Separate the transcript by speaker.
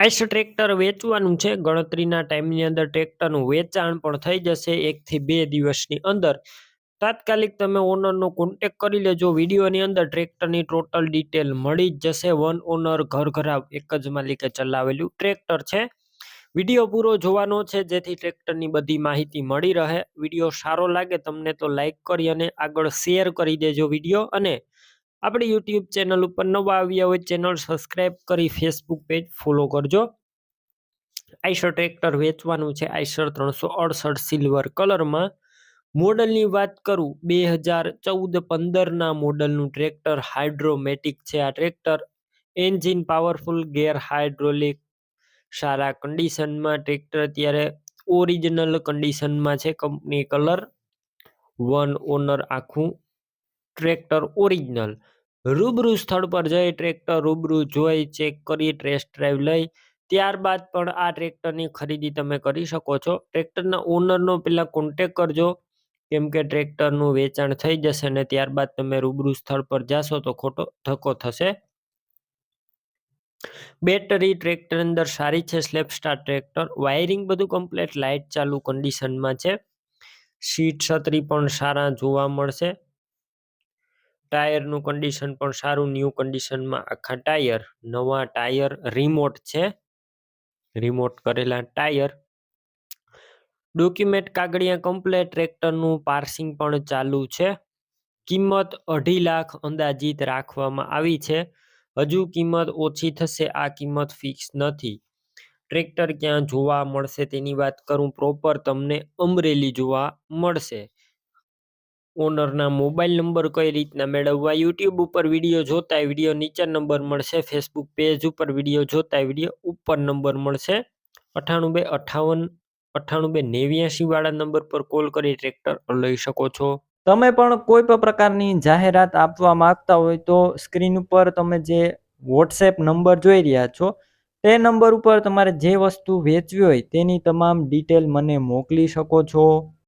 Speaker 1: Ice tractor વેચવાનું છે. ગણતરીના ટાઈમની અંદર ટ્રેક્ટરનું વેચાણ પણ થઈ જશે 1 થી 2 દિવસની અંદર. તાત્કાલિક તમે ઓનરનો કોન્ટેક કરી લેજો. વિડીયોની અંદર ટ્રેક્ટરની ટોટલ ડિટેલ મળી જ જશે. વન ઓનર ઘરઘરાવ એક જ માલિકે ચલાવેલું ટ્રેક્ટર છે. વિડીયો પૂરો જોવાનો છે જેથી ટ્રેક્ટરની બધી માહિતી મળી રહે. વિડીયો સારો લાગે તમને તો લાઈક કરી અને આગળ શેર કરી દેજો વિડીયો. અને આપણી યુટ્યુબ ચેનલ ઉપર નવા આવ્યા હોય ચેનલ સબસ્ક્રાઈબ કરી ફેસબુક પેજ ફોલો કરજો. આઈસર ટ્રેક્ટર વેચવાનું છે. આઈસર 368 સિલ્વર કલરમાં. મોડલની વાત કરું 2014-15 મોડલનું ટ્રેક્ટર હાઇડ્રોમેટિક છે. આ tractor engine powerful, gear hydraulic, સારા કન્ડિશનમાં. ટ્રેક્ટર અત્યારે ઓરિજિનલ કન્ડિશનમાં છે. કંપની કલર, વન ઓનર આખું ટ્રેક્ટર ઓરિજિનલ. રૂબરૂ સ્થળ પર જઈ ટ્રેક્ટર રૂબરૂ જોઈ ચેક કરી ટેસ્ટ ડ્રાઈવ લઈ ત્યારબાદ પણ આ ટ્રેક્ટરની ખરીદી તમે કરી શકો છો. ટ્રેક્ટરના ઓનરનો પહેલા કોન્ટેક કરજો કેમ કે ટ્રેક્ટરનું વેચાણ થઈ જશે ને ત્યારબાદ તમે રૂબરૂ સ્થળ પર જાશો તો ખોટો ધક્કો થશે. બેટરી ટ્રેક્ટર અંદર સારી છે. Slap star tractor. વાયરિંગ બધું કમ્પ્લીટ લાઇટ ચાલુ કન્ડિશનમાં છે. સીટ છત્રી પણ સારા જોવા મળશે. ટાયરનું કન્ડિશન પણ સારું, ન્યૂ કન્ડિશનમાં આખા ટાયર. નવા ટાયર રિમોટ છે, રિમોટ કરેલા ટાયર. ડોક્યુમેન્ટ કાગળિયા કમ્પ્લેટ. ટ્રેક્ટરનું પાર્સિંગ પણ ચાલુ છે. કિંમત 2.5 લાખ અંદાજિત રાખવામાં આવી છે. હજુ કિંમત ઓછી થશે, આ કિંમત ફિક્સ નથી. ટ્રેક્ટર ક્યાં જોવા મળશે તેની વાત કરું, પ્રોપર તમને અમરેલી જોવા મળશે. ઓનરના મોબાઈલ નંબર કઈ રીતના મેળવવા, યુટ્યુબ ઉપર વિડીયો જોતા વિડીયો નીચે નંબર મળશે. ફેસબુક પેજ ઉપર વિડીયો જોતા વિડીયો ઉપર નંબર મળશે. 98 58 98 વાળા નંબર પર કોલ કરી ટ્રેક્ટર લઈ શકો છો.
Speaker 2: તમે પણ કોઈ પણ પ્રકારની જાહેરાત આપવા માંગતા હોય તો સ્ક્રીન ઉપર તમે જે વોટ્સએપ નંબર જોઈ રહ્યા છો તે નંબર ઉપર તમારે જે વસ્તુ વેચવી હોય તેની તમામ ડિટેલ મને મોકલી શકો છો.